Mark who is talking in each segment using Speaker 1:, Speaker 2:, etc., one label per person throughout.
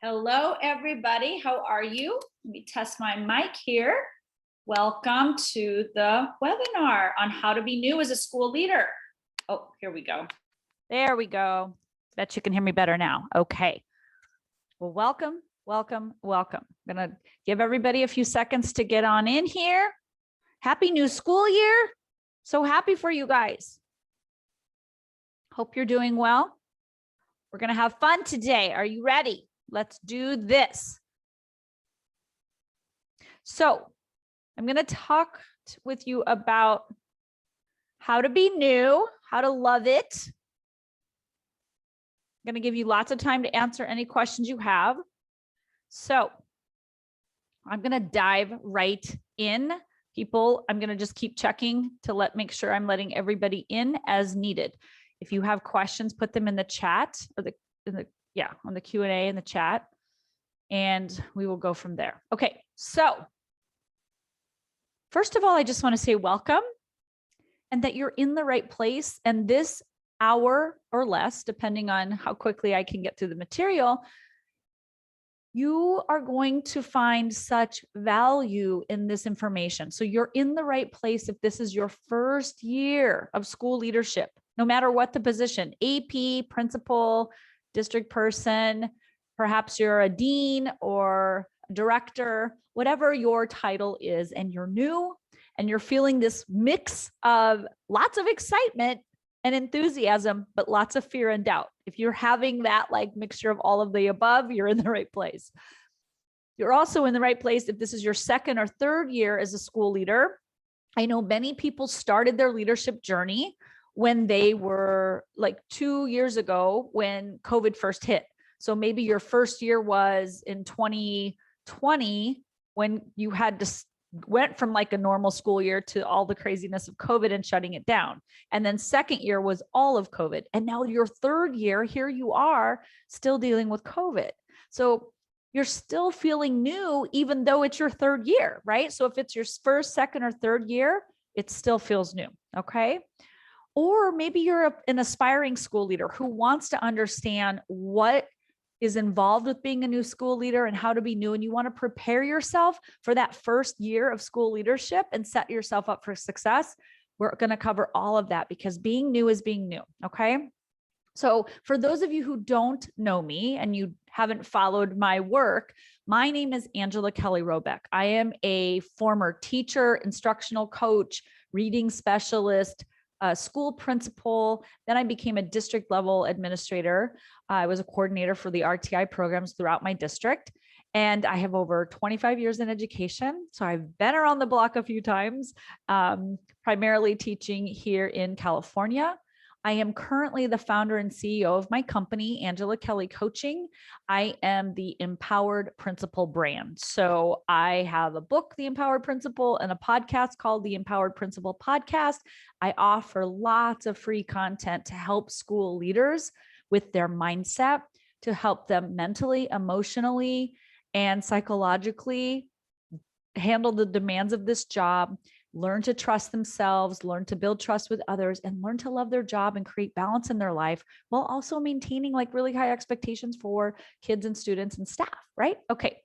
Speaker 1: Hello, everybody. How are you? Let me test my mic here. Welcome to the webinar on how to be new as a school leader. Oh, here we go. There we go. Bet you can hear me better now. Okay. Well, welcome. I'm going to give everybody a few seconds to get on in here. Happy new school year. So happy for you guys. Hope you're doing well. We're going to have fun today. Are you ready? Let's do this. So I'm going to talk with you about how to be new, how to love it. I'm going to give you lots of time to answer any questions you have. So I'm going to dive right in. People, I'm going to just keep checking to make sure I'm letting everybody in as needed. If you have questions, put them in the chat or on the Q&A in the chat, and we will go from there. Okay, so first of all, I just want to say welcome and that you're in the right place. And this hour or less, depending on how quickly I can get through the material, you are going to find such value in this information. So you're in the right place if this is your first year of school leadership, no matter what the position, AP, principal, district person, perhaps you're a dean or director, whatever your title is, and you're new and you're feeling this mix of lots of excitement and enthusiasm, but lots of fear and doubt. If you're having that mixture of all of the above, you're in the right place. You're also in the right place if this is your second or third year as a school leader. I know many people started their leadership journey when they were 2 years ago when COVID first hit. So maybe your first year was in 2020 when you went from a normal school year to all the craziness of COVID and shutting it down. And then second year was all of COVID. And now your third year, here you are still dealing with COVID. So you're still feeling new, even though it's your third year, right? So if it's your first, second, or third year, it still feels new, okay? Or maybe you're an aspiring school leader who wants to understand what is involved with being a new school leader and how to be new. And you want to prepare yourself for that first year of school leadership and set yourself up for success. We're going to cover all of that because being new is being new. Okay. So for those of you who don't know me and you haven't followed my work, my name is Kelly Robeck. I am a former teacher, instructional coach, reading specialist, school principal. Then I became a district level administrator. I was a coordinator for the RTI programs throughout my district. And I have over 25 years in education. So I've been around the block a few times, primarily teaching here in California. I am currently the founder and CEO of my company, Angela Kelly Coaching. I am the Empowered Principal brand. So I have a book, The Empowered Principal, and a podcast called The Empowered Principal Podcast. I offer lots of free content to help school leaders with their mindset, to help them mentally, emotionally, and psychologically handle the demands of this job, learn to trust themselves, learn to build trust with others, and learn to love their job and create balance in their life while also maintaining really high expectations for kids and students and staff, right? Okay.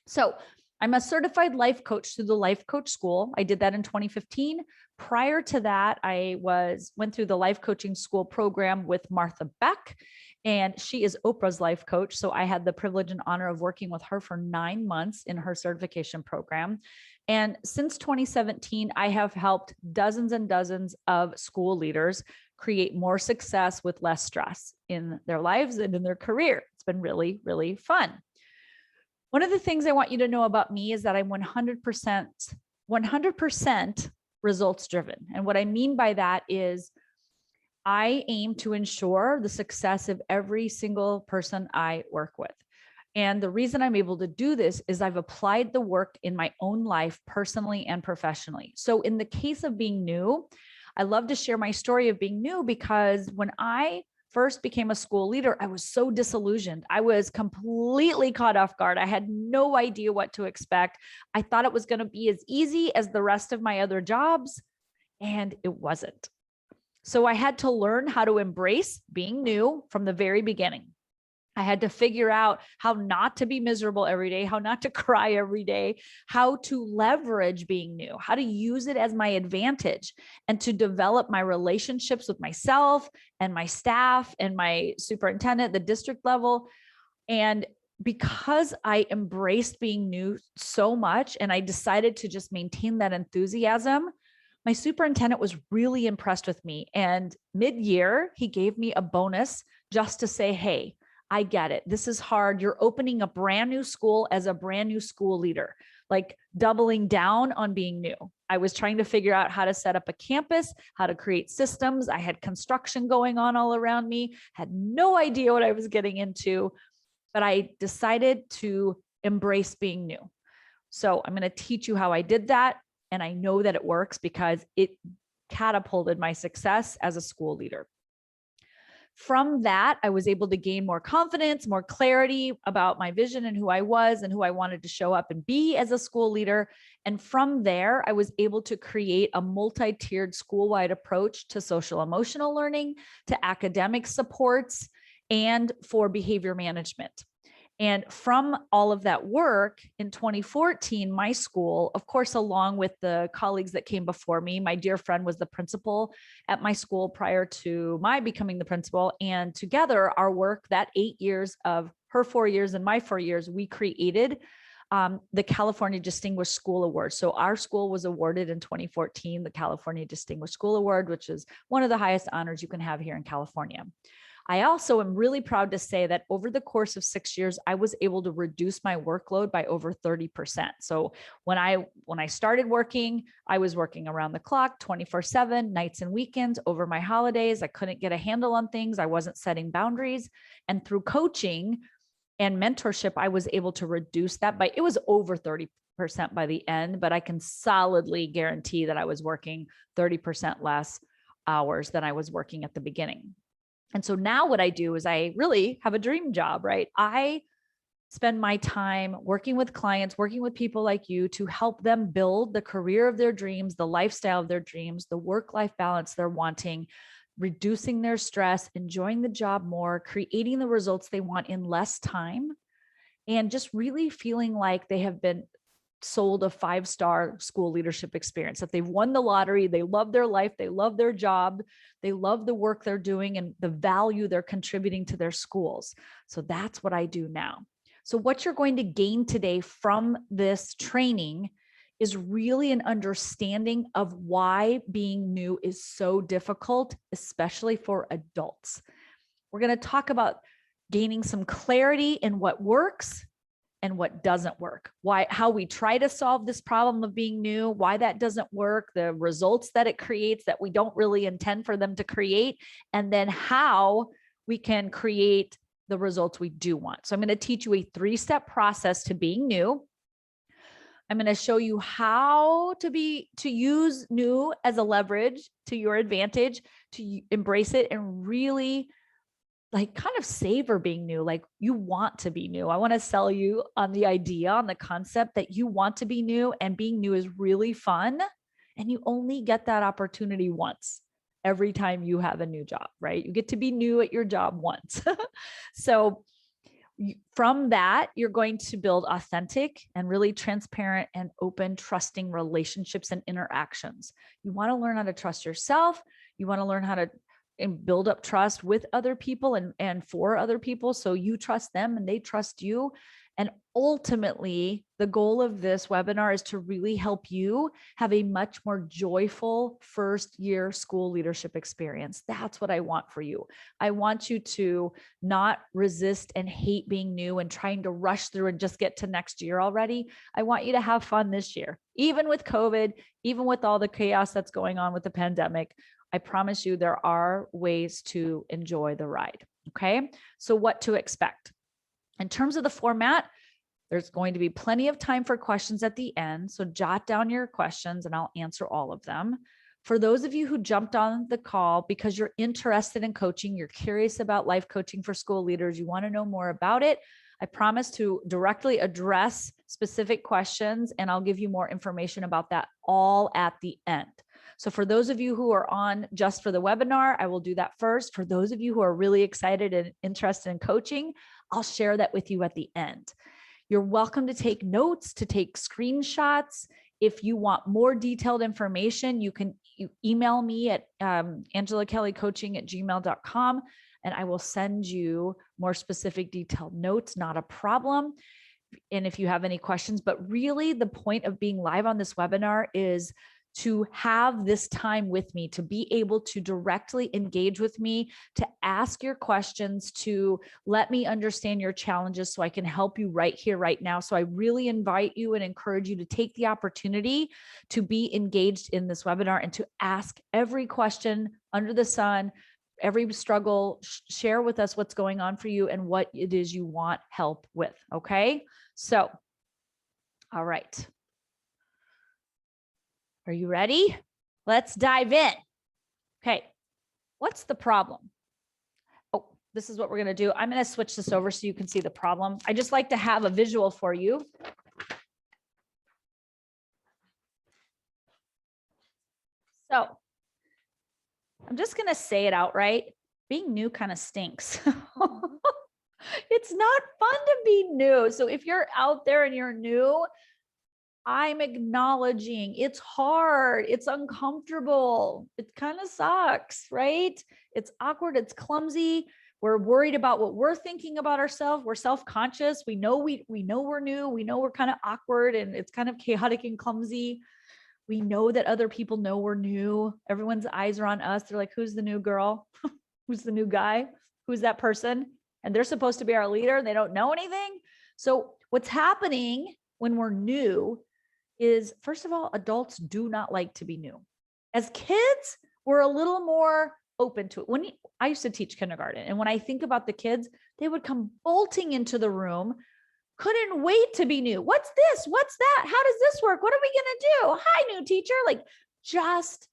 Speaker 1: So I'm a certified life coach through the Life Coach School. I did that in 2015. Prior to that, I went through the life coaching school program with Martha Beck, and she is Oprah's life coach. So I had the privilege and honor of working with her for 9 months in her certification program. And since 2017, I have helped dozens and dozens of school leaders create more success with less stress in their lives and in their career. It's been really, really fun. One of the things I want you to know about me is that I'm 100% results driven. And what I mean by that is I aim to ensure the success of every single person I work with. And the reason I'm able to do this is I've applied the work in my own life, personally and professionally. So in the case of being new, I love to share my story of being new because when I first became a school leader, I was so disillusioned. I was completely caught off guard. I had no idea what to expect. I thought it was going to be as easy as the rest of my other jobs, and it wasn't. So I had to learn how to embrace being new from the very beginning. I had to figure out how not to be miserable every day, how not to cry every day, how to leverage being new, how to use it as my advantage, and to develop my relationships with myself and my staff and my superintendent, the district level. And because I embraced being new so much and I decided to just maintain that enthusiasm, my superintendent was really impressed with me. And mid-year, he gave me a bonus just to say, hey, I get it. This is hard. You're opening a brand new school as a brand new school leader, like doubling down on being new. I was trying to figure out how to set up a campus, how to create systems. I had construction going on all around me, had no idea what I was getting into, but I decided to embrace being new. So I'm going to teach you how I did that. And I know that it works because it catapulted my success as a school leader. From that, I was able to gain more confidence, more clarity about my vision and who I was and who I wanted to show up and be as a school leader. And from there, I was able to create a multi-tiered school-wide approach to social emotional learning, to academic supports, and for behavior management. And from all of that work in 2014, my school, of course, along with the colleagues that came before me, my dear friend was the principal at my school prior to my becoming the principal. And together, our work, that 8 years of her 4 years and my 4 years, we created the California Distinguished School Award. So our school was awarded in 2014, the California Distinguished School Award, which is one of the highest honors you can have here in California. I also am really proud to say that over the course of 6 years, I was able to reduce my workload by over 30%. So when I started working, I was working around the clock, 24/7, nights and weekends, over my holidays. I couldn't get a handle on things. I wasn't setting boundaries. And through coaching and mentorship, I was able to reduce that by, it was over 30% by the end, but I can solidly guarantee that I was working 30% less hours than I was working at the beginning. And so now what I do is I really have a dream job, right? I spend my time working with clients, working with people like you to help them build the career of their dreams, the lifestyle of their dreams, the work-life balance they're wanting, reducing their stress, enjoying the job more, creating the results they want in less time, and just really feeling like they have been sold a 5-star school leadership experience, that they've won the lottery, they love their life, they love their job, they love the work they're doing and the value they're contributing to their schools. So that's what I do now. So what you're going to gain today from this training is really an understanding of why being new is so difficult, especially for adults. We're going to talk about gaining some clarity in what works and what doesn't work, how we try to solve this problem of being new, why that doesn't work, the results that it creates that we don't really intend for them to create, and then how we can create the results we do want. So I'm going to teach you a 3-step process to being new. I'm going to show you how to use new as a leverage to your advantage, to embrace it and really like kind of savor being new, like you want to be new. I want to sell you on the idea, on the concept that you want to be new, and being new is really fun. And you only get that opportunity once every time you have a new job, right? You get to be new at your job once. So from that, you're going to build authentic and really transparent and open, trusting relationships and interactions. You want to learn how to trust yourself. You want to learn how to and build up trust with other people and for other people. So you trust them and they trust you. And ultimately, the goal of this webinar is to really help you have a much more joyful first-year school leadership experience. That's what I want for you. I want you to not resist and hate being new and trying to rush through and just get to next year already. I want you to have fun this year, even with COVID, even with all the chaos that's going on with the pandemic. I promise you there are ways to enjoy the ride. Okay. So what to expect in terms of the format, there's going to be plenty of time for questions at the end. So jot down your questions and I'll answer all of them. For those of you who jumped on the call because you're interested in coaching, you're curious about life coaching for school leaders, you want to know more about it, I promise to directly address specific questions and I'll give you more information about that all at the end. So for those of you who are on just for the webinar, I will do that first. For those of you who are really excited and interested in coaching, I'll share that with you at the end. You're welcome to take notes, to take screenshots. If you want more detailed information, you email me at angelakellycoaching@gmail.com, and I will send you more specific detailed notes, not a problem. And if you have any questions, but really the point of being live on this webinar is to have this time with me, to be able to directly engage with me, to ask your questions, to let me understand your challenges so I can help you right here, right now. So I really invite you and encourage you to take the opportunity to be engaged in this webinar and to ask every question under the sun, every struggle. Share with us what's going on for you and what it is you want help with. Okay. So, all right. Are you ready? Let's dive in. Okay. What's the problem? Oh, this is what we're going to do. I'm going to switch this over so you can see the problem. I just like to have a visual for you. So I'm just going to say it outright. Being new kind of stinks. It's not fun to be new. So if you're out there and you're new, I'm acknowledging it's hard. It's uncomfortable. It kind of sucks, right? It's awkward. It's clumsy. We're worried about what we're thinking about ourselves. We're self-conscious. We know we're new. We know we're kind of awkward and it's kind of chaotic and clumsy. We know that other people know we're new. Everyone's eyes are on us. They're like, who's the new girl? Who's the new guy? Who's that person? And they're supposed to be our leader. They don't know anything. So what's happening when we're new is, first of all, adults do not like to be new. As kids, we're a little more open to it. I used to teach kindergarten, and when I think about the kids, they would come bolting into the room, couldn't wait to be new. What's this? What's that? How does this work? What are we going to do? Hi, new teacher. Like, just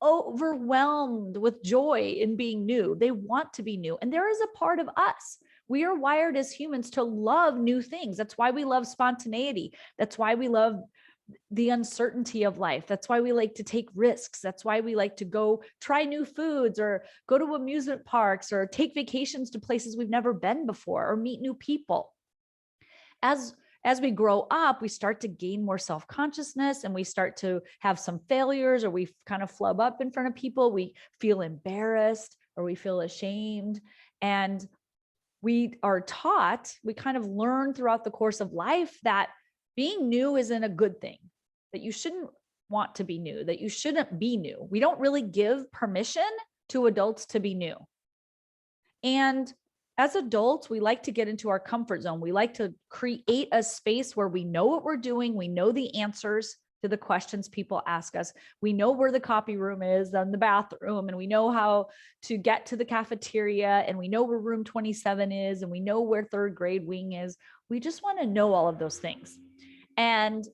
Speaker 1: overwhelmed with joy in being new. They want to be new. And there is a part of us. We are wired as humans to love new things. That's why we love spontaneity. That's why we love the uncertainty of life. That's why we like to take risks. That's why we like to go try new foods or go to amusement parks or take vacations to places we've never been before or meet new people. As we grow up, we start to gain more self-consciousness and we start to have some failures, or we kind of flub up in front of people. We feel embarrassed or we feel ashamed. And we are taught, we kind of learn throughout the course of life that being new isn't a good thing, that you shouldn't want to be new, that you shouldn't be new. We don't really give permission to adults to be new. And as adults, we like to get into our comfort zone. We like to create a space where we know what we're doing. We know the answers to the questions people ask us. We know where the copy room is and the bathroom, and we know how to get to the cafeteria, and we know where room 27 is, and we know where third grade wing is. We just want to know all of those things. And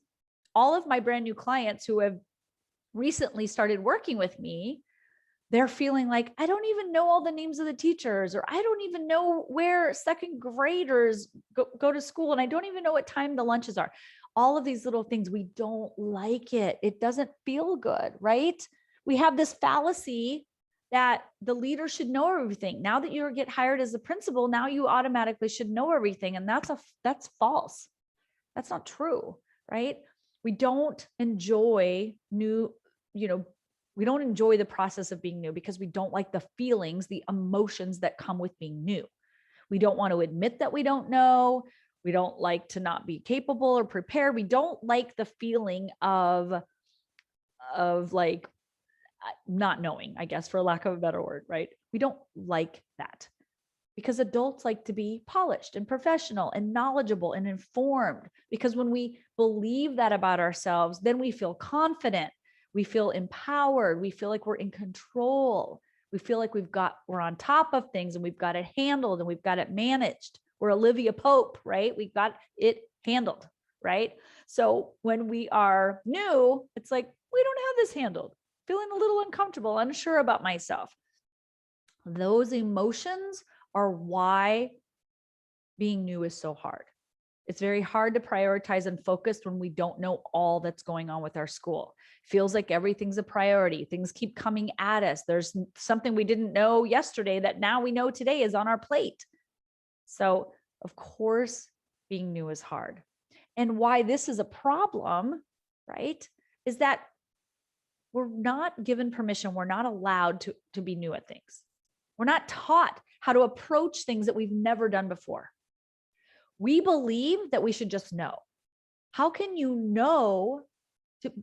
Speaker 1: all of my brand new clients who have recently started working with me, they're feeling like, I don't even know all the names of the teachers, or I don't even know where second graders go to school, and I don't even know what time the lunches are. All of these little things, we don't like it. It doesn't feel good, right? We have this fallacy that the leader should know everything. Now that you get hired as a principal, now you automatically should know everything. And that's false. That's not true, right? We don't enjoy we don't enjoy the process of being new because we don't like the feelings, the emotions that come with being new. We don't want to admit that we don't know. We don't like to not be capable or prepared. We don't like the feeling of like not knowing, I guess, for lack of a better word, right? We don't like that because adults like to be polished and professional and knowledgeable and informed, because when we believe that about ourselves, then we feel confident. We feel empowered. We feel like we're in control. We feel like we're on top of things and we've got it handled and we've got it managed. We're Olivia Pope, right? We got it handled, right? So when we are new, it's like, we don't have this handled. Feeling a little uncomfortable, unsure about myself. Those emotions are why being new is so hard. It's very hard to prioritize and focus when we don't know all that's going on with our school. Feels like everything's a priority. Things keep coming at us. There's something we didn't know yesterday that now we know today is on our plate. So, of course, being new is hard. And why this is a problem, right, is that we're not given permission. We're not allowed to be new at things. We're not taught how to approach things that we've never done before. We believe that we should just know. How can you know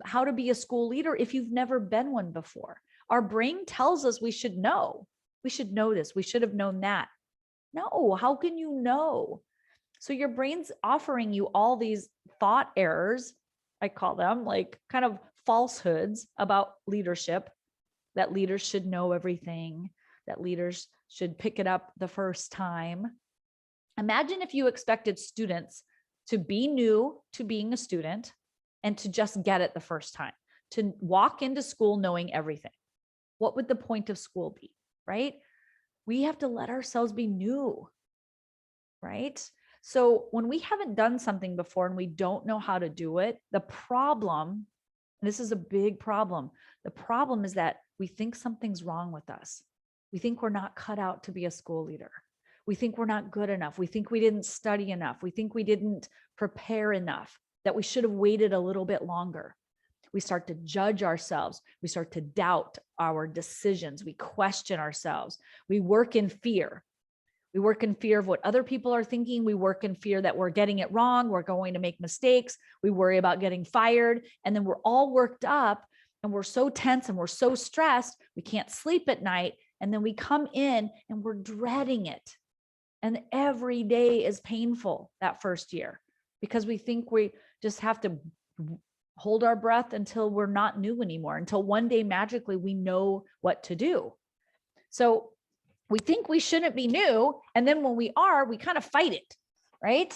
Speaker 1: how to be a school leader if you've never been one before? Our brain tells us we should know. We should know this. We should have known that. No, how can you know? So your brain's offering you all these thought errors, I call them, like kind of falsehoods about leadership, that leaders should know everything, that leaders should pick it up the first time. Imagine if you expected students to be new to being a student and to just get it the first time, to walk into school knowing everything. What would the point of school be, right? We have to let ourselves be new, right? So when we haven't done something before and we don't know how to do it, the problem, this is a big problem. The problem is that we think something's wrong with us. We think we're not cut out to be a school leader. We think we're not good enough. We think we didn't study enough. We think we didn't prepare enough, that we should have waited a little bit longer. We start to judge ourselves. We start to doubt our decisions. We question ourselves. We work in fear. We work in fear of what other people are thinking. We work in fear that we're getting it wrong. We're going to make mistakes. We worry about getting fired. And then we're all worked up and we're so tense and we're so stressed. We can't sleep at night. And then we come in and we're dreading it. And every day is painful that first year because we think we just have to hold our breath until we're not new anymore, until one day magically we know what to do. So we think we shouldn't be new. And then when we are, we kind of fight it, right?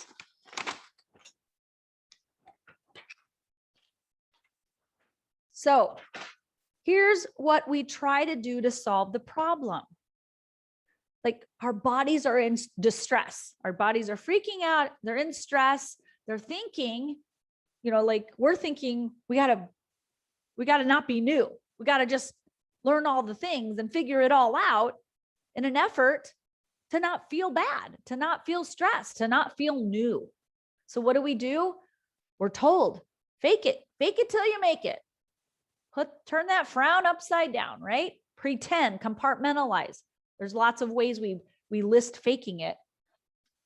Speaker 1: So here's what we try to do to solve the problem. Like our bodies are in distress. Our bodies are freaking out. They're in stress. They're thinking, like we're thinking we gotta not be new. We gotta just learn all the things and figure it all out in an effort to not feel bad, to not feel stressed, to not feel new. So what do? We're told, fake it till you make it. Turn that frown upside down, right? Pretend, compartmentalize. There's lots of ways we list faking it.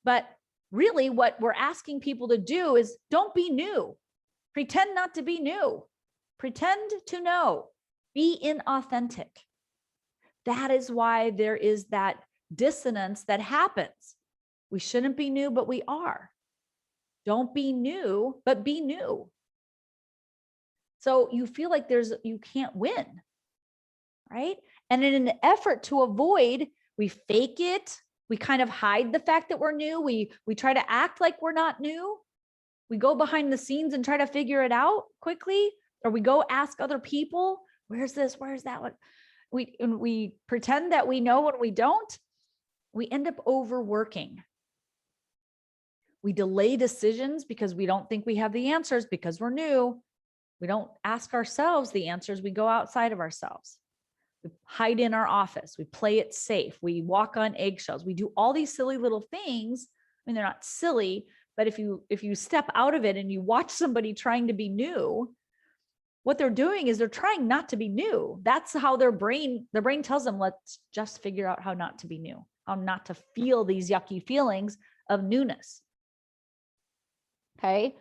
Speaker 1: But really what we're asking people to do is don't be new. Pretend not to be new. Pretend to know. Be inauthentic. That is why there is that dissonance that happens. We shouldn't be new, but we are. Don't be new, but be new. So you feel like you can't win, right? And in an effort to avoid, we fake it. We kind of hide the fact that we're new. We try to act like we're not new. We go behind the scenes and try to figure it out quickly, or we go ask other people, where's this? Where's that one? We pretend that we know when we don't. We end up overworking. We delay decisions because we don't think we have the answers because we're new. We don't ask ourselves the answers. We go outside of ourselves. We hide in our office. We play it safe. We walk on eggshells. We do all these silly little things. I mean, they're not silly, but if you step out of it and you watch somebody trying to be new, what they're doing is they're trying not to be new. That's how their brain tells them, let's just figure out how not to be new, how not to feel these yucky feelings of newness. Okay.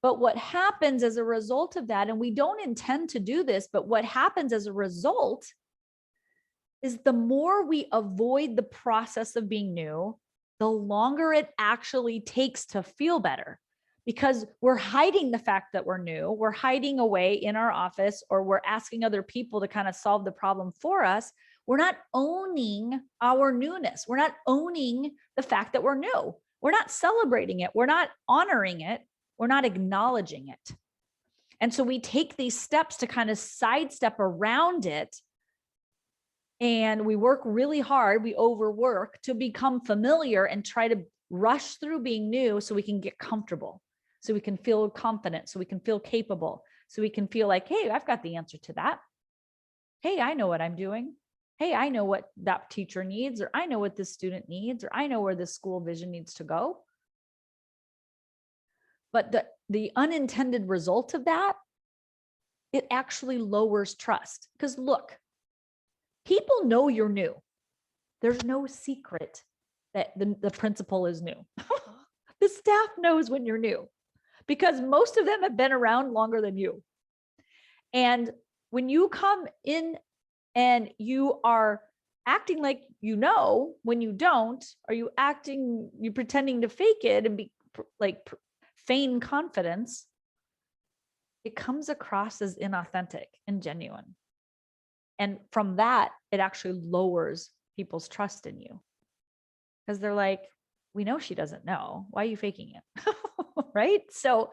Speaker 1: But what happens as a result of that, and we don't intend to do this, but what happens as a result is the more we avoid the process of being new, the longer it actually takes to feel better, because we're hiding the fact that we're new. We're hiding away in our office, or we're asking other people to kind of solve the problem for us. We're not owning our newness. We're not owning the fact that we're new. We're not celebrating it. We're not honoring it. We're not acknowledging it. And so we take these steps to kind of sidestep around it. And we work really hard. We overwork to become familiar and try to rush through being new so we can get comfortable, so we can feel confident, so we can feel capable, so we can feel like, hey, I've got the answer to that. Hey, I know what I'm doing. Hey, I know what that teacher needs, or I know what this student needs, or I know where this school vision needs to go. But the unintended result of that, it actually lowers trust. Because look, people know you're new. There's no secret that the principal is new. The staff knows when you're new because most of them have been around longer than you. And when you come in and you are acting like you know when you don't, are you pretending to fake it and be like feign confidence, it comes across as inauthentic and genuine. And from that, it actually lowers people's trust in you because they're like, we know she doesn't know. Why are you faking it? Right? So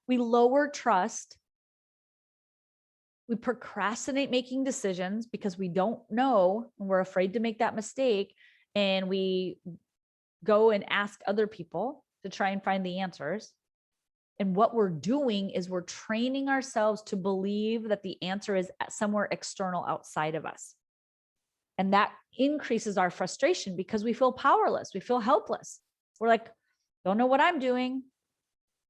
Speaker 1: we lower trust. We procrastinate making decisions because we don't know and we're afraid to make that mistake. And we go and ask other people to try and find the answers. And what we're doing is we're training ourselves to believe that the answer is somewhere external outside of us. And that increases our frustration because we feel powerless. We feel helpless. We're like, don't know what I'm doing.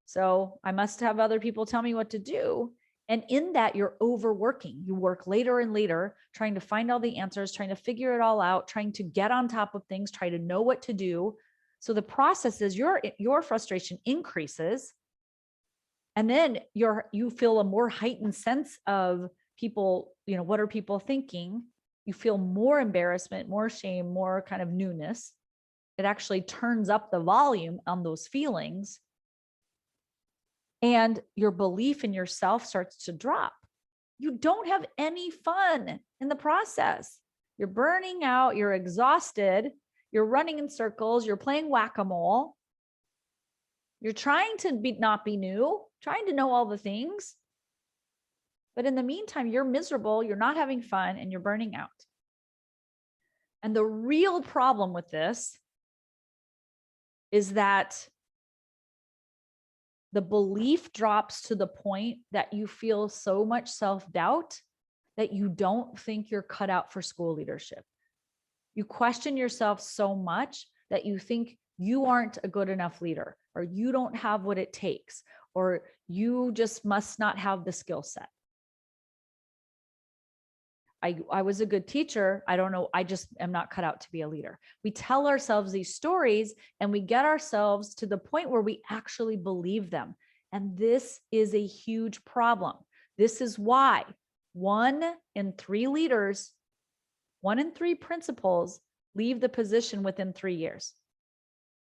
Speaker 1: So I must have other people tell me what to do. And in that, you're overworking. You work later and later, trying to find all the answers, trying to figure it all out, trying to get on top of things, try to know what to do. So the process is your frustration increases. And then you feel a more heightened sense of people, what are people thinking? You feel more embarrassment, more shame, more kind of newness. It actually turns up the volume on those feelings. And your belief in yourself starts to drop. You don't have any fun in the process. You're burning out, you're exhausted, you're running in circles, you're playing whack-a-mole. You're trying to not be new, trying to know all the things. But in the meantime, you're miserable, you're not having fun, and you're burning out. And the real problem with this is that the belief drops to the point that you feel so much self-doubt that you don't think you're cut out for school leadership. You question yourself so much that you think you aren't a good enough leader, or you don't have what it takes, or you just must not have the skill set. I was a good teacher. I don't know. I just am not cut out to be a leader. We tell ourselves these stories and we get ourselves to the point where we actually believe them. And this is a huge problem. This is why 1 in 3 leaders, 1 in 3 principals leave the position within 3 years.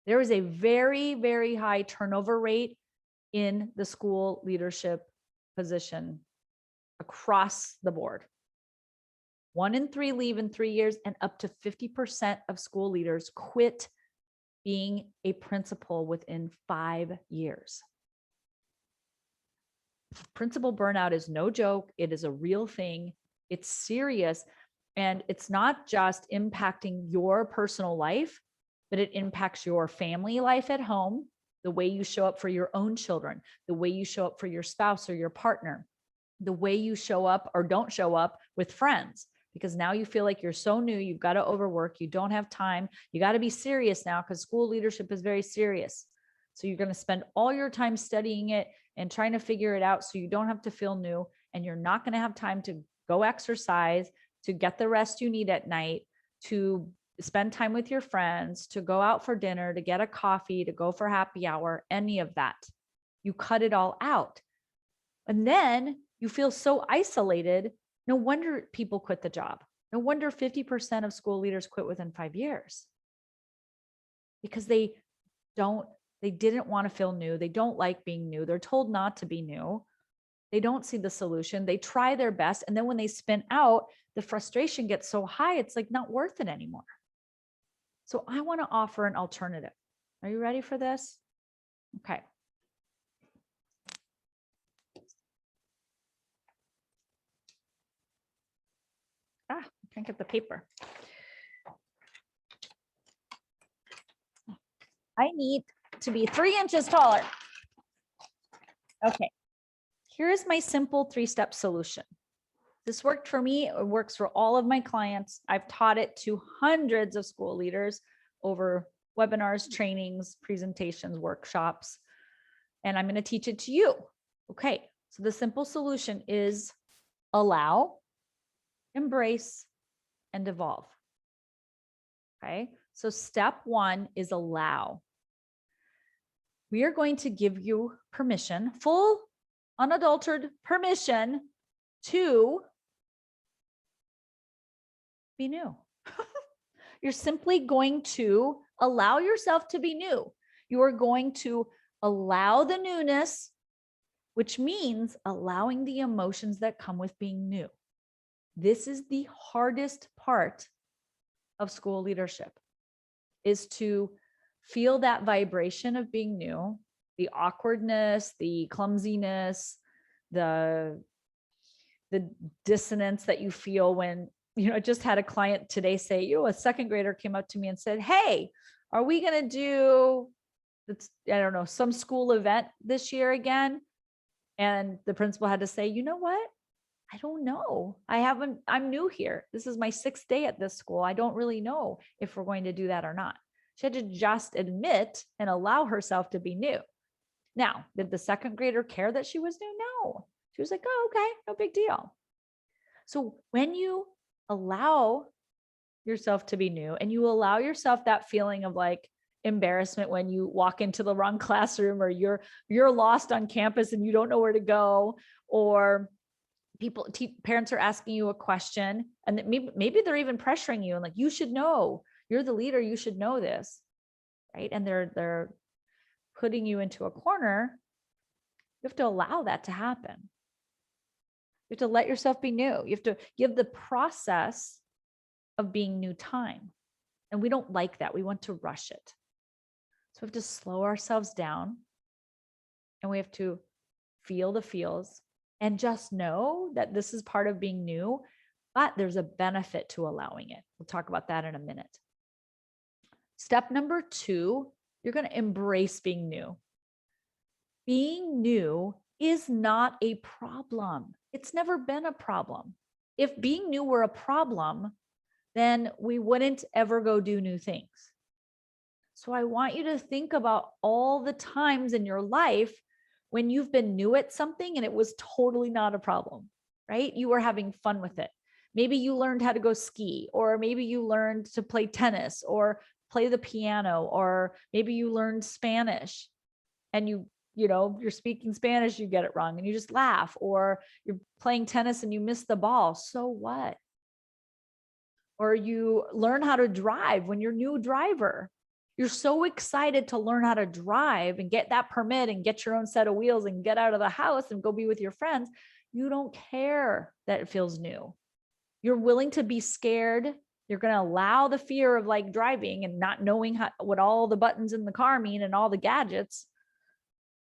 Speaker 1: There is a very, very high turnover rate in the school leadership position across the board. 1 in 3 leave in 3 years, and up to 50% of school leaders quit being a principal within 5 years. Principal burnout is no joke. It is a real thing. It's serious. And it's not just impacting your personal life, but it impacts your family life at home, the way you show up for your own children, the way you show up for your spouse or your partner, the way you show up or don't show up with friends. Because now you feel like you're so new, you've got to overwork, you don't have time, you got to be serious now because school leadership is very serious. So you're going to spend all your time studying it and trying to figure it out so you don't have to feel new, and you're not going to have time to go exercise, to get the rest you need at night, to spend time with your friends, to go out for dinner, to get a coffee, to go for happy hour, any of that. You cut it all out. And then you feel so isolated. No wonder people quit the job. No wonder 50% of school leaders quit within 5 years, because they didn't want to feel new. They don't like being new. They're told not to be new. They don't see the solution. They try their best. And then when they spin out, the frustration gets so high, it's like not worth it anymore. So I want to offer an alternative. Are you ready for this? Okay. I can't get the paper. I need to be 3 inches taller. Okay, here's my simple 3-step solution. This worked for me. It works for all of my clients. I've taught it to hundreds of school leaders over webinars, trainings, presentations, workshops, and I'm going to teach it to you. Okay, so the simple solution is allow, embrace, and evolve. Okay, so step 1 is allow. We are going to give you permission, full, unadulterated permission to be new. You're simply going to allow yourself to be new. You are going to allow the newness, which means allowing the emotions that come with being new. This is the hardest part of school leadership, is to feel that vibration of being new, the awkwardness, the clumsiness, the dissonance that you feel when, I just had a client today say, a second grader came up to me and said, hey, are we going to do, some school event this year again? And the principal had to say, you know what? I don't know. I'm new here. This is my 6th day at this school. I don't really know if we're going to do that or not. She had to just admit and allow herself to be new. Now, did the second grader care that she was new? No. She was like, oh, okay, no big deal. So when you allow yourself to be new and you allow yourself that feeling of like embarrassment when you walk into the wrong classroom, or you're lost on campus and you don't know where to go, or parents are asking you a question and maybe they're even pressuring you and like, you should know, you're the leader, you should know this, right? And they're putting you into a corner. You have to allow that to happen. You have to let yourself be new. You have to give the process of being new time. And we don't like that. We want to rush it. So we have to slow ourselves down, and we have to feel the feels and just know that this is part of being new, but there's a benefit to allowing it. We'll talk about that in a minute. Step number 2, you're going to embrace being new. Being new is not a problem. It's never been a problem. If being new were a problem, then we wouldn't ever go do new things. So I want you to think about all the times in your life when you've been new at something and it was totally not a problem, right? You were having fun with it. Maybe you learned how to go ski, or maybe you learned to play tennis or play the piano, or maybe you learned Spanish and you're speaking Spanish, you get it wrong and you just laugh, or you're playing tennis and you miss the ball. So what? Or you learn how to drive when you're a new driver. You're so excited to learn how to drive and get that permit and get your own set of wheels and get out of the house and go be with your friends. You don't care that it feels new. You're willing to be scared. You're going to allow the fear of like driving and not knowing what all the buttons in the car mean and all the gadgets.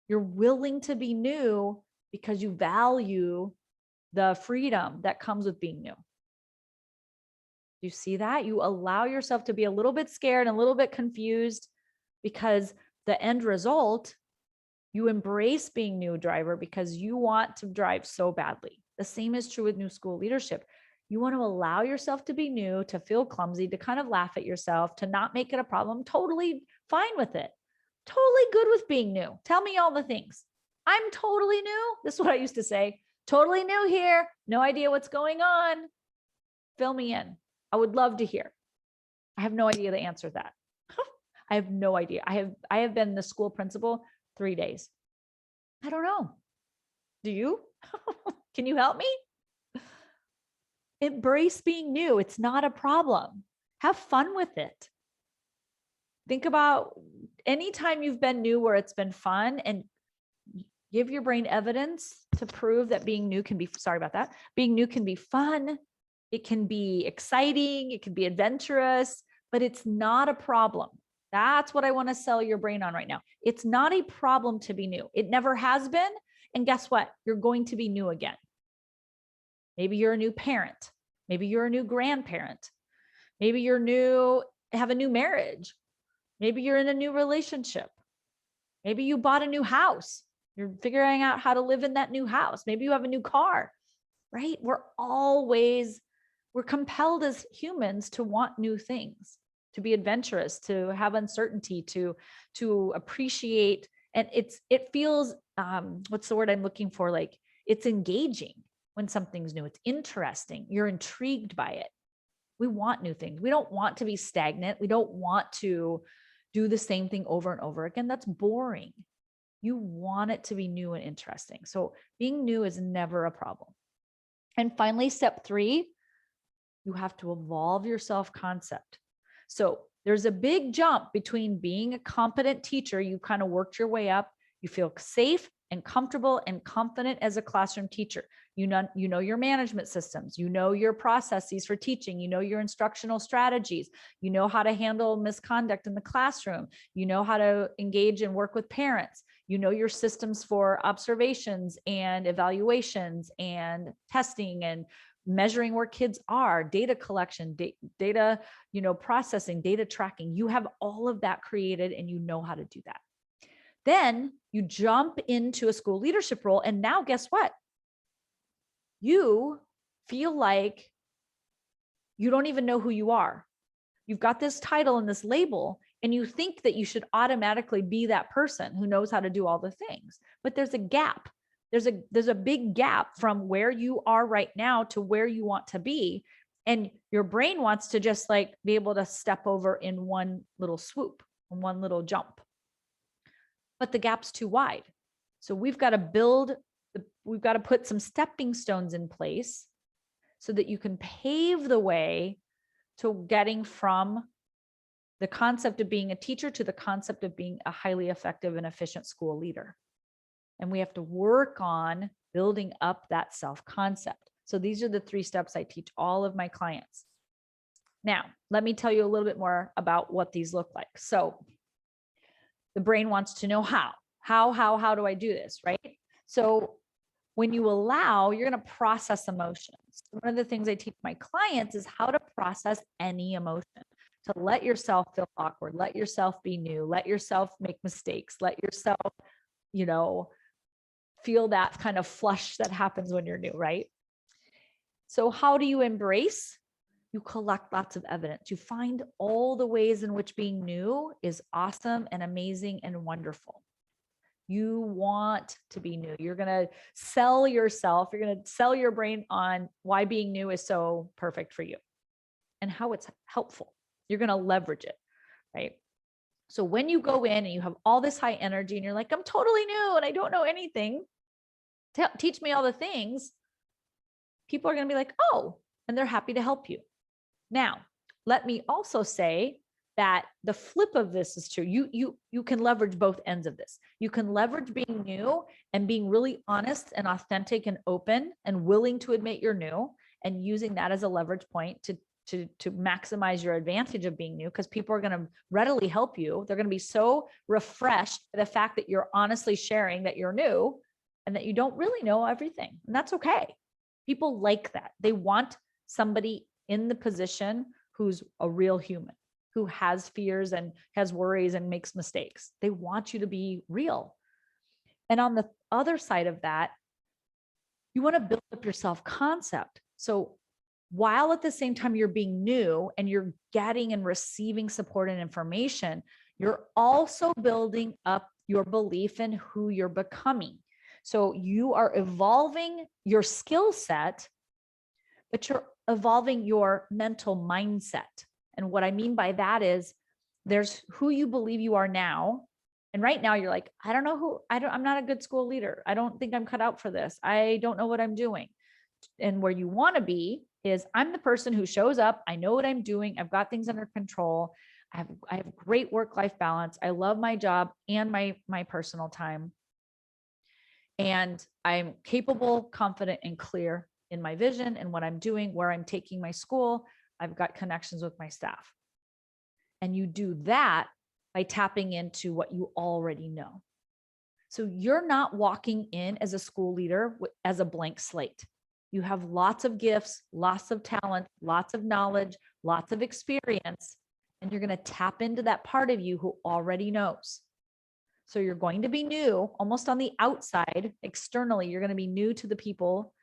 Speaker 1: You're willing to be new because you value the freedom that comes with being new. You see that? You allow yourself to be a little bit scared and a little bit confused, because the end result, you embrace being new driver because you want to drive so badly. The same is true with new school leadership. You want to allow yourself to be new, to feel clumsy, to kind of laugh at yourself, to not make it a problem. Totally fine with it. Totally good with being new. Tell me all the things. I'm totally new. This is what I used to say. Totally new here. No idea what's going on. Fill me in. I would love to hear. I have no idea the answer to that. I have no idea. I have been the school principal 3 days. I don't know. Do you? Can you help me? Embrace being new. It's not a problem. Have fun with it. Think about any time you've been new where it's been fun, and give your brain evidence to prove that being new can be, being new can be fun. It can be exciting. It can be adventurous, but it's not a problem. That's what I want to sell your brain on right now. It's not a problem to be new. It never has been. And guess what? You're going to be new again. Maybe you're a new parent. Maybe you're a new grandparent. Maybe you're new, have a new marriage. Maybe you're in a new relationship. Maybe you bought a new house. You're figuring out how to live in that new house. Maybe you have a new car, right? We're compelled as humans to want new things, to be adventurous, to have uncertainty, to appreciate. And it feels, what's the word I'm looking for? Like, it's engaging when something's new. It's interesting. You're intrigued by it. We want new things. We don't want to be stagnant. We don't want to do the same thing over and over again. That's boring. You want it to be new and interesting. So being new is never a problem. And finally, step 3, you have to evolve your self-concept. So there's a big jump between being a competent teacher. You kind of worked your way up. You feel safe and comfortable and confident as a classroom teacher. You know your management systems, you know your processes for teaching, you know your instructional strategies, you know how to handle misconduct in the classroom, you know how to engage and work with parents, you know your systems for observations and evaluations and testing and measuring where kids are, data collection, data, processing, data tracking. You have all of that created and you know how to do that. Then you jump into a school leadership role. And now guess what? You feel like you don't even know who you are. You've got this title and this label, and you think that you should automatically be that person who knows how to do all the things. But there's a gap. There's a big gap from where you are right now to where you want to be. And your brain wants to just like be able to step over in one little swoop, in one little jump. But the gap's too wide. So we've got to put some stepping stones in place so that you can pave the way to getting from the concept of being a teacher to the concept of being a highly effective and efficient school leader. And we have to work on building up that self-concept. So these are the 3 steps I teach all of my clients. Now, let me tell you a little bit more about what these look like. So the brain wants to know how do I do this, right? So when you allow, you're going to process emotions. One of the things I teach my clients is how to process any emotion, to let yourself feel awkward, let yourself be new, let yourself make mistakes, let yourself, feel that kind of flush that happens when you're new, right? So how do you embrace? You collect lots of evidence. You find all the ways in which being new is awesome and amazing and wonderful. You want to be new. You're going to sell yourself. You're going to sell your brain on why being new is so perfect for you and how it's helpful. You're going to leverage it, right? So when you go in and you have all this high energy and you're like, I'm totally new and I don't know anything, teach me all the things, people are going to be like, oh, and they're happy to help you. Now, let me also say that the flip of this is true. You can leverage both ends of this. You can leverage being new and being really honest and authentic and open and willing to admit you're new and using that as a leverage point to maximize your advantage of being new, because people are going to readily help you. They're going to be so refreshed by the fact that you're honestly sharing that you're new and that you don't really know everything. And that's okay. People like that. They want somebody in the position who's a real human, who has fears and has worries and makes mistakes. They want you to be real. And on the other side of that, you want to build up your self-concept. So while at the same time you're being new and you're getting and receiving support and information, you're also building up your belief in who you're becoming. So you are evolving your skill set, but you're evolving your mental mindset. And what I mean by that is there's who you believe you are now. And right now you're like, I'm not a good school leader. I don't think I'm cut out for this. I don't know what I'm doing. And where you want to be is I'm the person who shows up. I know what I'm doing. I've got things under control. I have great work-life balance. I love my job and my personal time. And I'm capable, confident, and clear in my vision and what I'm doing, where I'm taking my school. I've got connections with my staff. And you do that by tapping into what you already know. So you're not walking in as a school leader as a blank slate. You have lots of gifts, lots of talent, lots of knowledge, lots of experience, and you're going to tap into that part of you who already knows. So you're going to be new, almost on the outside. Externally, you're going to be new to the people,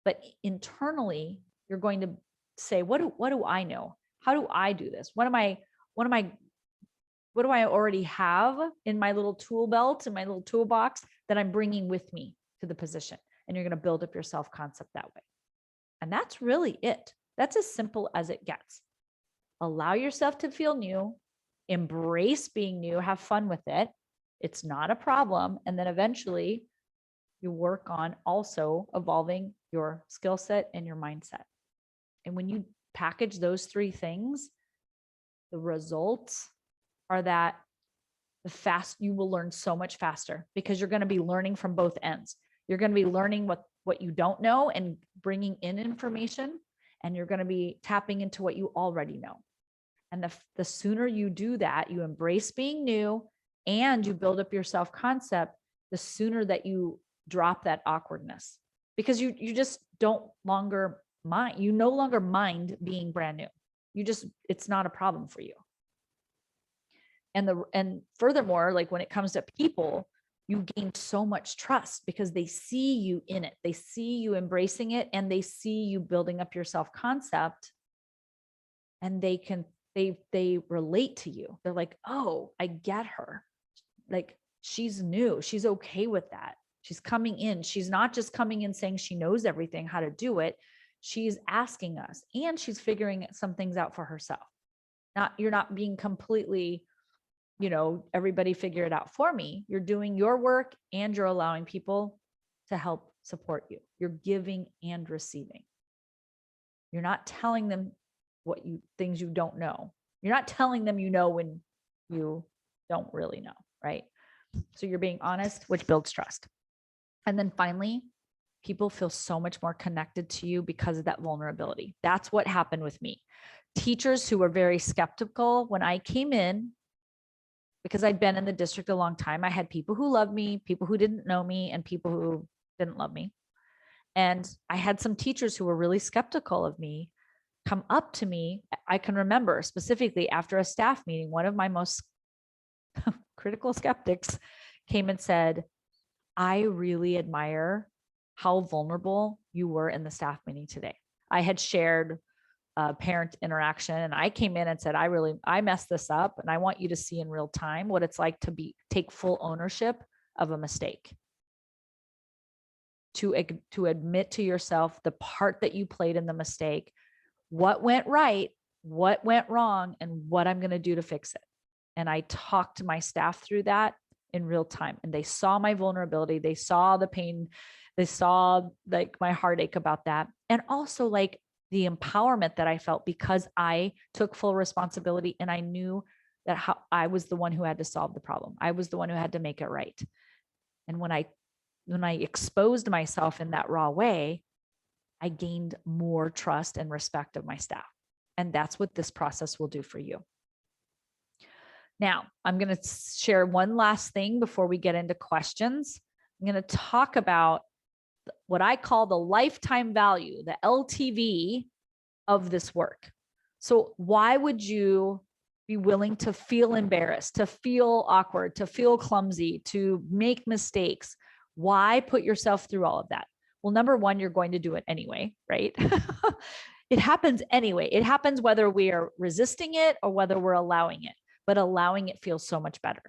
Speaker 1: but internally, you're going to say, what do I know? How do I do this? What do I already have in my little tool belt, in my little toolbox that I'm bringing with me to the position? And you're going to build up your self-concept that way. And that's really it. That's as simple as it gets. Allow yourself to feel new, embrace being new, have fun with it. It's not a problem. And then eventually you work on also evolving your skill set and your mindset. And when you package those three things, the results are that you will learn so much faster, because you're going to be learning from both ends. You're going to be learning what you don't know and bringing in information, and you're going to be tapping into what you already know. And the sooner you do that, you embrace being new and you build up your self-concept, the sooner that you drop that awkwardness, because you just don't longer mind. You no longer mind being brand new. It's not a problem for you. And furthermore, like when it comes to people, you gain so much trust because they see you in it. They see you embracing it, and they see you building up your self-concept, and they relate to you. They're like, oh, I get her. Like, she's new. She's okay with that. She's coming in. She's not just coming in saying she knows everything, how to do it. She's asking us, and she's figuring some things out for herself. You're not being completely, everybody figure it out for me. You're doing your work, and you're allowing people to help support you. You're giving and receiving. You're not telling them things you don't know. You're not telling them when you don't really know, right? So you're being honest, which builds trust. And then finally, people feel so much more connected to you because of that vulnerability. That's what happened with me. Teachers who were very skeptical when I came in, because I'd been in the district a long time, I had people who loved me, people who didn't know me, and people who didn't love me. And I had some teachers who were really skeptical of me come up to me. I can remember specifically after a staff meeting, one of my most critical skeptics came and said, I really admire how vulnerable you were in the staff meeting today. I had shared parent interaction, and I came in and said, I messed this up, and I want you to see in real time what it's like to take full ownership of a mistake. To admit to yourself the part that you played in the mistake, what went right, what went wrong, and what I'm going to do to fix it. And I talked to my staff through that in real time, and they saw my vulnerability. They saw the pain. They saw like my heartache about that. And also like the empowerment that I felt because I took full responsibility, and I knew that I was the one who had to solve the problem. I was the one who had to make it right. And when I exposed myself in that raw way, I gained more trust and respect of my staff. And that's what this process will do for you. Now, I'm going to share one last thing before we get into questions. I'm going to talk about what I call the lifetime value, the LTV of this work. So why would you be willing to feel embarrassed, to feel awkward, to feel clumsy, to make mistakes? Why put yourself through all of that? Well, number one, you're going to do it anyway, right? It happens anyway. It happens whether we are resisting it or whether we're allowing it, but allowing it feels so much better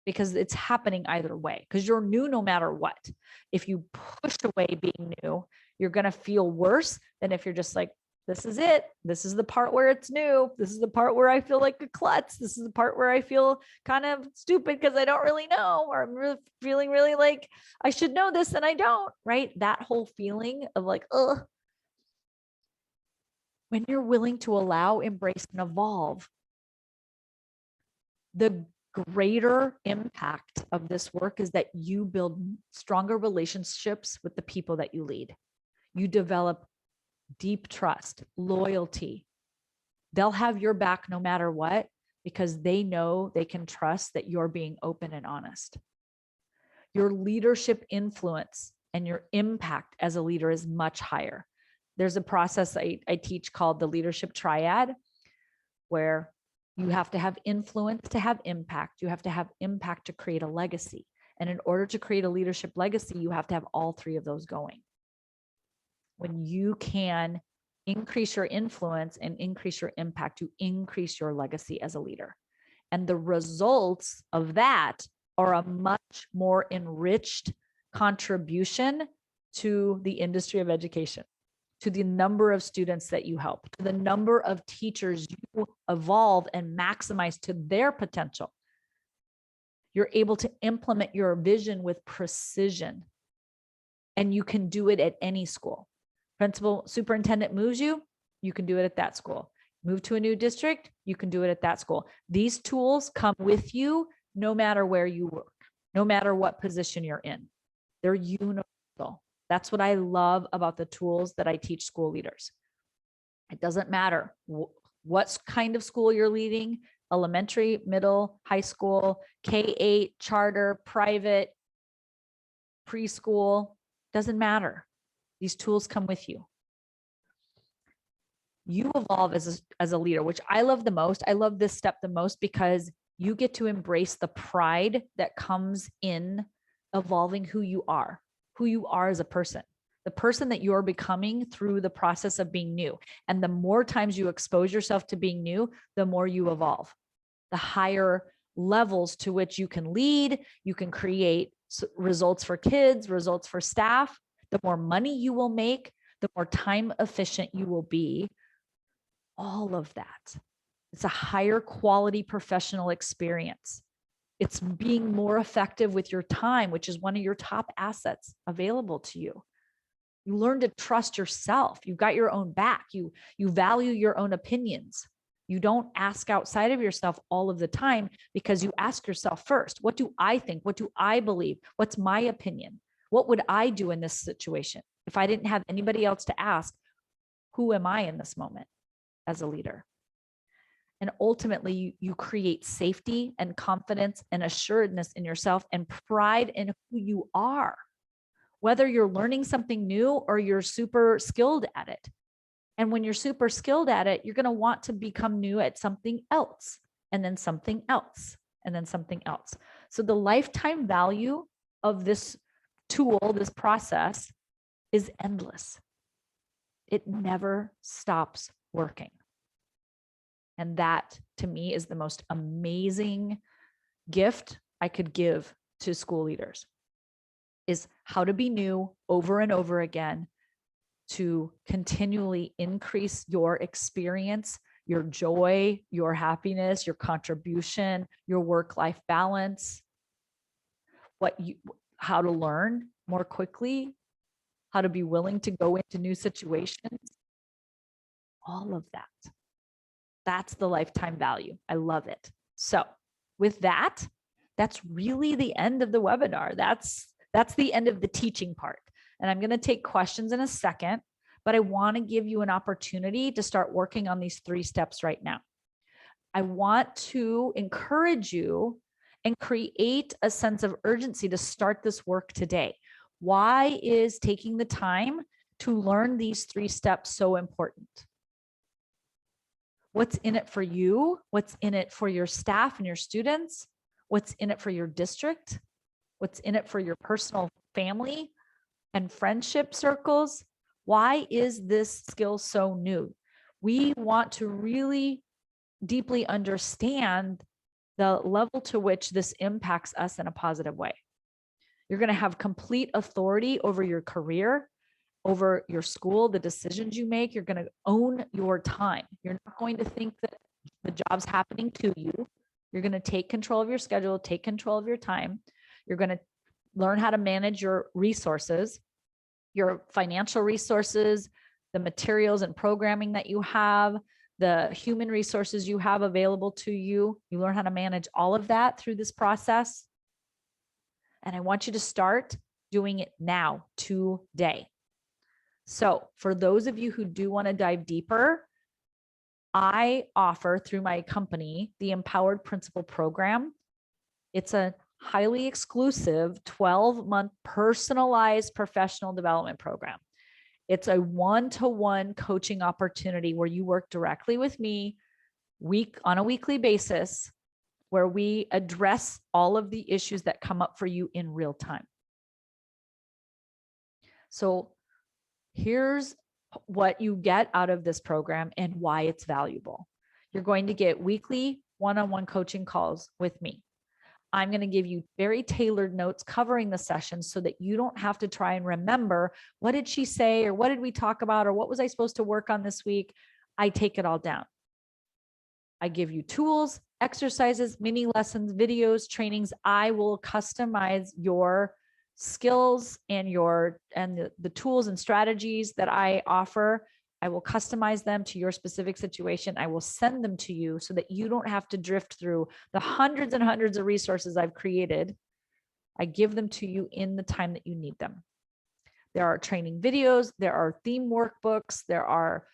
Speaker 1: because it's happening either way, because you're new no matter what. If you push away being new, you're going to feel worse than if you're just like, this is it. This is the part where it's new. This is the part where I feel like a klutz. This is the part where I feel kind of stupid because I don't really know, or I'm really feeling really like I should know this and I don't, right? That whole feeling of like, ugh. When you're willing to allow, embrace, and evolve, the greater impact of this work is that you build stronger relationships with the people that you lead. You develop deep trust, loyalty. They'll have your back no matter what, because they know they can trust that you're being open and honest. Your leadership influence and your impact as a leader is much higher. There's a process I teach called the leadership triad, where You have to have influence to have impact. You have to have impact to create a legacy. And in order to create a leadership legacy, you have to have all three of those going. When you can increase your influence and increase your impact, you increase your legacy as a leader. And the results of that are a much more enriched contribution to the industry of education, to the number of students that you help, to the number of teachers you evolve and maximize to their potential. You're able to implement your vision with precision, and you can do it at any school. Principal, superintendent moves you, you can do it at that school. Move to a new district, you can do it at that school. These tools come with you no matter where you work, no matter what position you're in. They're universal. That's what I love about the tools that I teach school leaders. It doesn't matter what kind of school you're leading, elementary, middle, high school, K-8, charter, private, preschool, doesn't matter. These tools come with you. You evolve as a leader, which I love the most. I love this step the most because you get to embrace the pride that comes in evolving who you are as a person, the person that you're becoming through the process of being new. And the more times you expose yourself to being new, the more you evolve, the higher levels to which you can lead, you can create results for kids, results for staff, the more money you will make, the more time efficient you will be. All of that. It's a higher quality professional experience. It's being more effective with your time, which is one of your top assets available to you. You learn to trust yourself. You've got your own back. You value your own opinions. You don't ask outside of yourself all of the time because you ask yourself first, what do I think? What do I believe? What's my opinion? What would I do in this situation? If I didn't have anybody else to ask, who am I in this moment as a leader? And ultimately, you create safety and confidence and assuredness in yourself and pride in who you are, whether you're learning something new or you're super skilled at it. And when you're super skilled at it, you're going to want to become new at something else, and then something else, and then something else. So the lifetime value of this tool, this process, is endless. It never stops working. And that, to me, is the most amazing gift I could give to school leaders, is how to be new over and over again, to continually increase your experience, your joy, your happiness, your contribution, your work-life balance, how to learn more quickly, how to be willing to go into new situations, all of that. That's the lifetime value. I love it. So with that, that's really the end of the webinar. That's the end of the teaching part. And I'm going to take questions in a second, but I want to give you an opportunity to start working on these 3 steps right now. I want to encourage you and create a sense of urgency to start this work today. Why is taking the time to learn these 3 steps so important? What's in it for you? What's in it for your staff and your students? What's in it for your district? What's in it for your personal family and friendship circles? Why is this skill so new? We want to really deeply understand the level to which this impacts us in a positive way. You're going to have complete authority over your career, over your school, the decisions you make. You're going to own your time. You're not going to think that the job's happening to you. You're going to take control of your schedule, take control of your time. You're going to learn how to manage your resources, your financial resources, the materials and programming that you have, the human resources you have available to you. You learn how to manage all of that through this process. And I want you to start doing it now, today. So for those of you who do want to dive deeper, I offer through my company the Empowered Principal Program. It's a highly exclusive 12-month personalized professional development program. It's a one-to-one coaching opportunity where you work directly with me on a weekly basis, where we address all of the issues that come up for you in real time. So here's what you get out of this program and why it's valuable. You're going to get weekly one-on-one coaching calls with me. I'm going to give you very tailored notes covering the session so that you don't have to try and remember, what did she say, or what did we talk about, or what was I supposed to work on this week? I take it all down. I give you tools, exercises, mini lessons, videos, trainings. I will customize your skills and the tools and strategies that I offer. I will customize them to your specific situation. I will send them to you so that you don't have to drift through the hundreds and hundreds of resources I've created. I give them to you in the time that you need them. There are training videos, there are theme workbooks, there are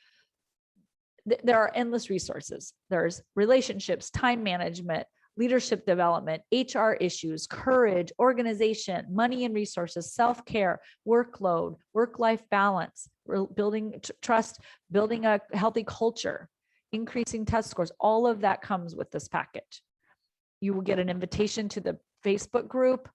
Speaker 1: endless resources. There's relationships, time management, leadership development, HR issues, courage, organization, money and resources, self-care, workload, work-life balance, building trust, building a healthy culture, increasing test scores. All of that comes with this package. You will get an invitation to the Facebook group.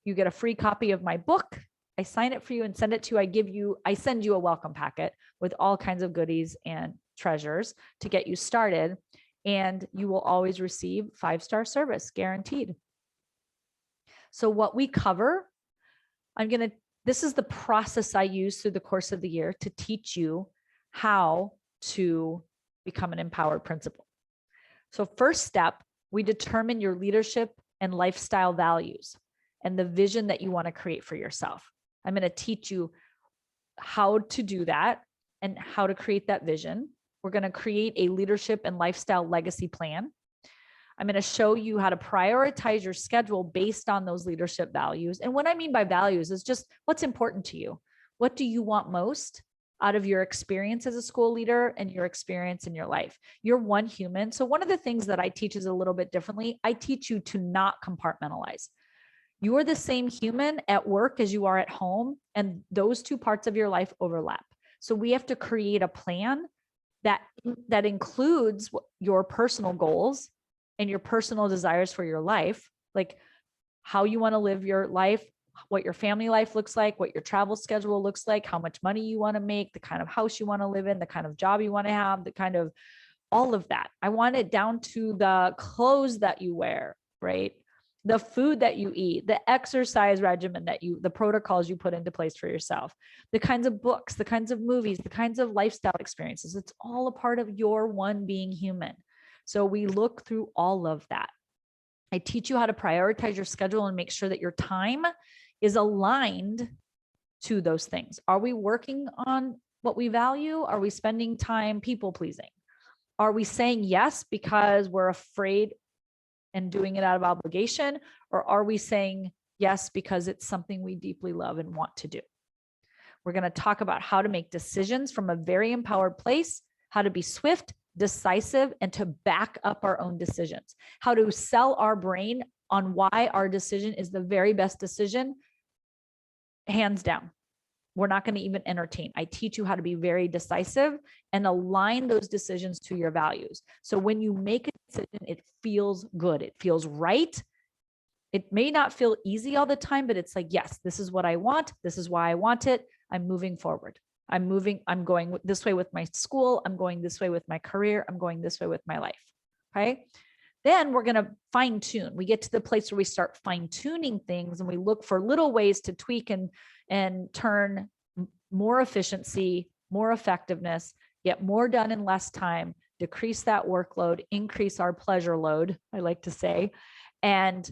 Speaker 1: You get a free copy of my book. I sign it for you and send it to you. I send you a welcome packet with all kinds of goodies and treasures to get you started. And you will always receive 5-star service guaranteed. So what we cover, this is the process I use through the course of the year to teach you how to become an empowered principal. So first step, we determine your leadership and lifestyle values and the vision that you want to create for yourself. I'm going to teach you how to do that and how to create that vision. We're going to create a leadership and lifestyle legacy plan. I'm going to show you how to prioritize your schedule based on those leadership values. And what I mean by values is just what's important to you. What do you want most out of your experience as a school leader and your experience in your life? You're one human. So one of the things that I teach is a little bit differently. I teach you to not compartmentalize. You are the same human at work as you are at home, and those two parts of your life overlap. So we have to create a plan that includes your personal goals and your personal desires for your life, like how you want to live your life, what your family life looks like, what your travel schedule looks like, how much money you want to make, the kind of house you want to live in, the kind of job you want to have, the kind of all of that. I want it down to the clothes that you wear, right? The food that you eat, the exercise regimen the protocols you put into place for yourself, the kinds of books, the kinds of movies, the kinds of lifestyle experiences. It's all a part of your one being human. So we look through all of that. I teach you how to prioritize your schedule and make sure that your time is aligned to those things. Are we working on what we value? Are we spending time people pleasing? Are we saying yes because we're afraid and doing it out of obligation? Or are we saying yes because it's something we deeply love and want to do? We're going to talk about how to make decisions from a very empowered place, how to be swift, decisive, and to back up our own decisions, how to sell our brain on why our decision is the very best decision, hands down. We're not going to even entertain. I teach you how to be very decisive and align those decisions to your values. So when you make a decision, it feels good. It feels right. It may not feel easy all the time, but it's like, yes, this is what I want. This is why I want it. I'm moving forward. I'm going this way with my school. I'm going this way with my career. I'm going this way with my life. Okay. Then we're going to fine tune. We get to the place where we start fine tuning things and we look for little ways to tweak and turn more efficiency, more effectiveness, get more done in less time, decrease that workload, increase our pleasure load, I like to say, and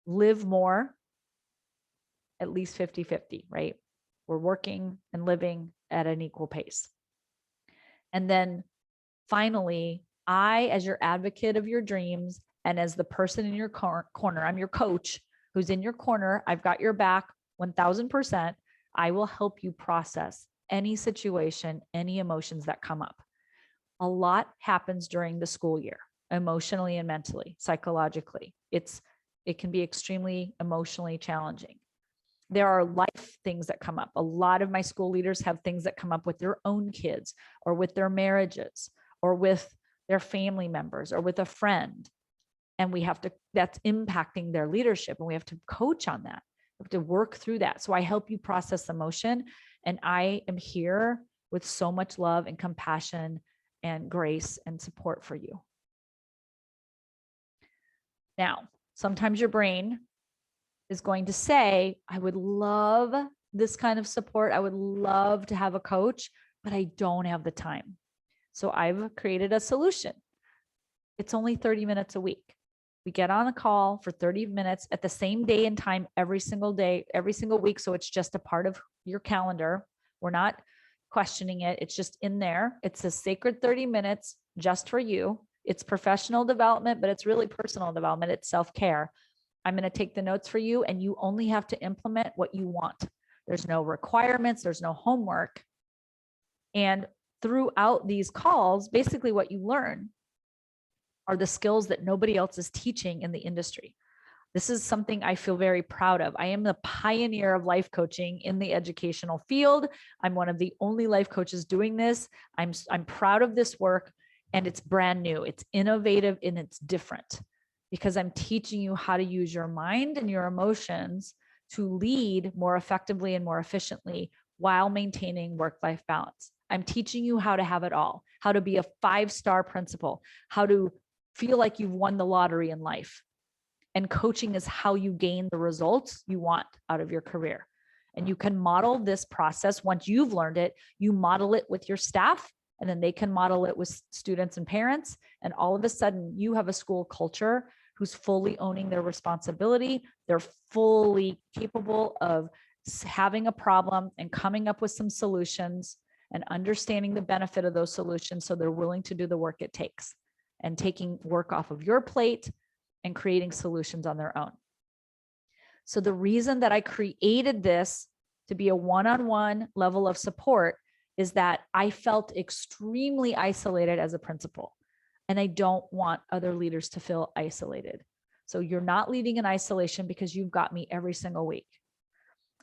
Speaker 1: live more, at least 50-50, right? We're working and living at an equal pace. And then finally, I, as your advocate of your dreams and as the person in your corner, I'm your coach who's in your corner. I've got your back 1000%. I will help you process any situation, any emotions that come up. A lot happens during the school year, emotionally and mentally, psychologically. It can be extremely emotionally challenging. There are life things that come up. A lot of my school leaders have things that come up with their own kids or with their marriages or with their family members or with a friend. And that's impacting their leadership. And we have to coach on that. We have to work through that. So I help you process emotion. And I am here with so much love and compassion and grace and support for you. Now, sometimes your brain is going to say, I would love this kind of support. I would love to have a coach, but I don't have the time. So I've created a solution. It's only 30 minutes a week. We get on a call for 30 minutes at the same day and time every single day, every single week. So it's just a part of your calendar. We're not questioning it. It's just in there. It's a sacred 30 minutes just for you. It's professional development, but it's really personal development. It's self-care. I'm going to take the notes for you, and you only have to implement what you want. There's no requirements. There's no homework. And throughout these calls, basically what you learn are the skills that nobody else is teaching in the industry. This is something I feel very proud of. I am the pioneer of life coaching in the educational field. I'm one of the only life coaches doing this. I'm proud of this work, and it's brand new. It's innovative and it's different because I'm teaching you how to use your mind and your emotions to lead more effectively and more efficiently while maintaining work-life balance. I'm teaching you how to have it all, how to be a 5-star principal, how to feel like you've won the lottery in life. And coaching is how you gain the results you want out of your career. And you can model this process. Once you've learned it, you model it with your staff, and then they can model it with students and parents. And all of a sudden you have a school culture who's fully owning their responsibility. They're fully capable of having a problem and coming up with some solutions and understanding the benefit of those solutions. So they're willing to do the work it takes and taking work off of your plate and creating solutions on their own. So the reason that I created this to be a one-on-one level of support is that I felt extremely isolated as a principal, and I don't want other leaders to feel isolated. So you're not leading in isolation because you've got me every single week.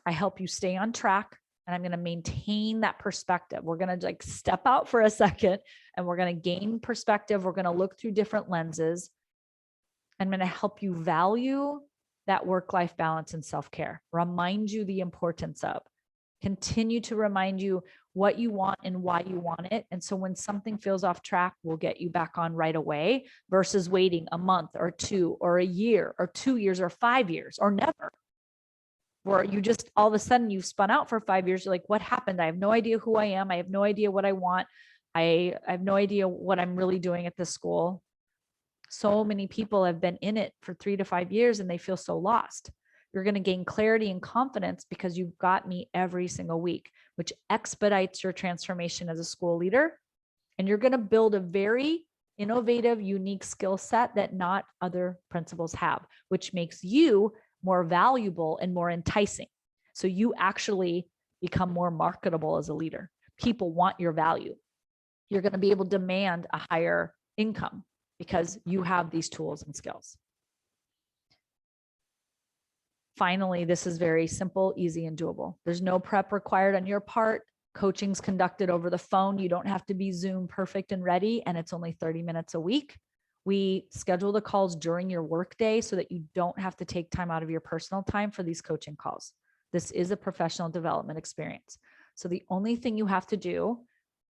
Speaker 1: I help you stay on track, and I'm going to maintain that perspective. We're going to step out for a second, and we're going to gain perspective. We're going to look through different lenses. I'm going to help you value that work-life balance and self-care, remind you the importance of, continue to remind you what you want and why you want it. And so when something feels off track, we'll get you back on right away versus waiting a month or 2 or a year or 2 years or 5 years or never. Or you just all of a sudden you've spun out for 5 years. You're like, what happened? I have no idea who I am. I have no idea what I want. I have no idea what I'm really doing at this school. So many people have been in it for 3 to 5 years and they feel so lost. You're going to gain clarity and confidence because you've got me every single week, which expedites your transformation as a school leader. And you're going to build a very innovative, unique skill set that not other principals have, which makes you more valuable and more enticing. So you actually become more marketable as a leader. People want your value. You're going to be able to demand a higher income because you have these tools and skills. Finally, this is very simple, easy, and doable. There's no prep required on your part. Coaching's conducted over the phone. You don't have to be Zoom perfect and ready, and it's only 30 minutes a week. We schedule the calls during your workday so that you don't have to take time out of your personal time for these coaching calls. This is a professional development experience. So the only thing you have to do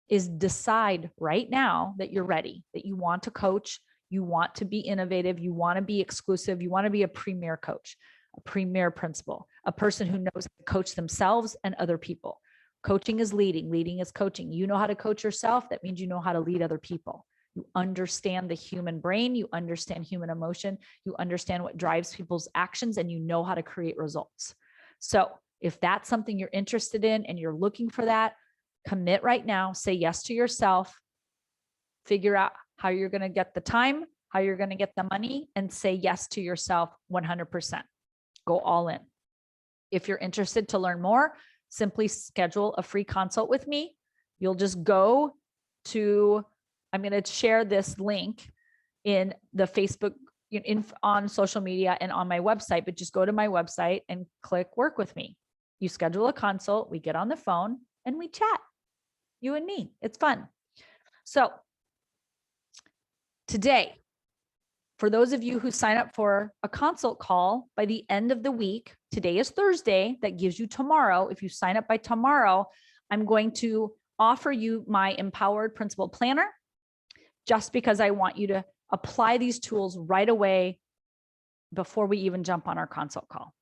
Speaker 1: is decide right now that you're ready, that you want to coach, you want to be innovative, you want to be exclusive, you want to be a premier coach, a premier principal, a person who knows how to coach themselves and other people. Coaching is leading, leading is coaching. You know how to coach yourself. That means you know how to lead other people. You understand the human brain, you understand human emotion, you understand what drives people's actions, and you know how to create results. So if that's something you're interested in and you're looking for that, commit right now, say yes to yourself, figure out how you're going to get the time, how you're going to get the money, and say yes to yourself 100%. Go all in. If you're interested to learn more, simply schedule a free consult with me. You'll just go to, I'm going to share this link in the Facebook, on social media and on my website, but just go to my website and click work with me. You schedule a consult, we get on the phone and we chat, you and me. It's fun. So today, for those of you who sign up for a consult call by the end of the week, today is Thursday, that gives you tomorrow. If you sign up by tomorrow, I'm going to offer you my Empowered Principal Planner, just because I want you to apply these tools right away before we even jump on our consult call.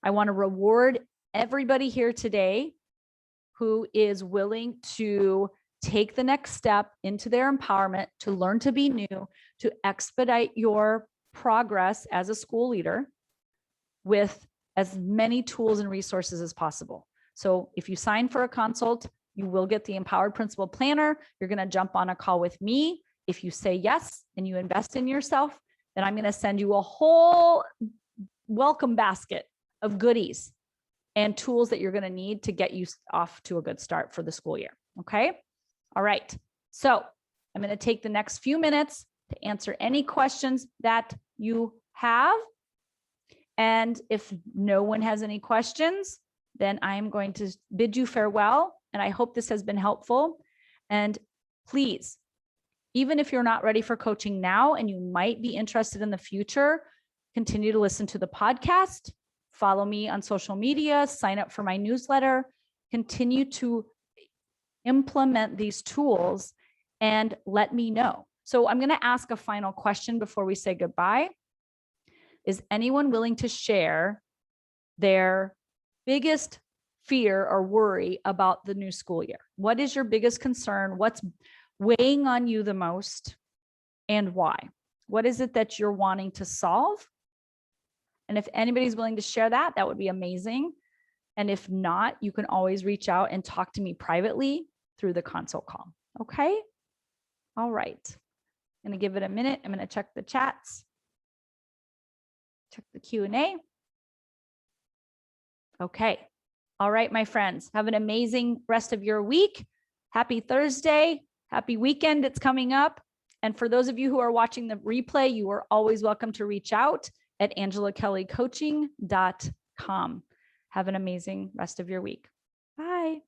Speaker 1: I want to reward everybody here today who is willing to take the next step into their empowerment, to learn to be new, to expedite your progress as a school leader with as many tools and resources as possible. So if you sign for a consult, you will get the Empowered Principal Planner. You're going to jump on a call with me. If you say yes and you invest in yourself, then I'm going to send you a whole welcome basket of goodies and tools that you're going to need to get you off to a good start for the school year. Okay. All right. So I'm going to take the next few minutes to answer any questions that you have. And if no one has any questions, then I'm going to bid you farewell. And I hope this has been helpful. And please, even if you're not ready for coaching now and you might be interested in the future, continue to listen to the podcast, follow me on social media, sign up for my newsletter, continue to implement these tools and let me know. So I'm going to ask a final question before we say goodbye. Is anyone willing to share their biggest fear or worry about the new school year? What is your biggest concern? What's weighing on you the most and why? What is it that you're wanting to solve? And if anybody's willing to share that, that would be amazing. And if not, you can always reach out and talk to me privately through the consult call. Okay. All right. I'm going to give it a minute. I'm going to check the chats. Check the Q&A. Okay. All right, my friends, have an amazing rest of your week. Happy Thursday. Happy weekend. It's coming up. And for those of you who are watching the replay, you are always welcome to reach out at angelakellycoaching.com. Have an amazing rest of your week. Bye.